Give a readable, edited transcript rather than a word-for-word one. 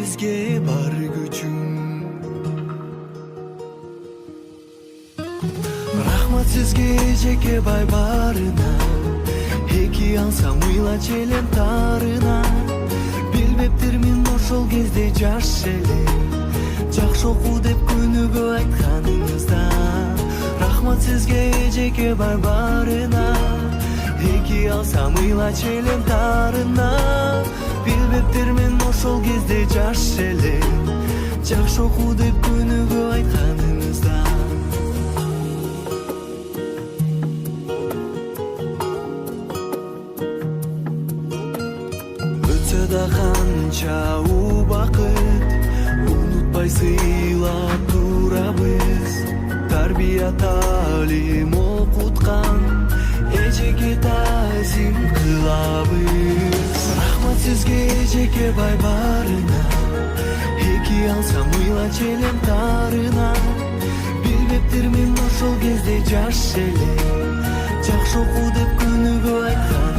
сизге бар күчүм. Рахмат сизге эжеке бай барына, эки алсам ыйла челем тарына. Билбептирмин ошол кезде жаш эле, жакшы оку деп күнүгө айтканыңызда. Рахмат сизге эжеке бай барына, эки алсам ыйла челем тарына. Билбептирмин ошол кезде жаш эле, жакшы оку деп күнүгө айтканыңызда. Өтсө да канча убакыт, унутпай сыйлап турабыз. Тарбия талим окуткан эжеке тазим кылабыз. Рахмат сизге эжеке бай барына, эки алсам ыйла челем тарына. Билбептирмин ошол кезде жаш эле, жакшы оку деп күнүгө айткан.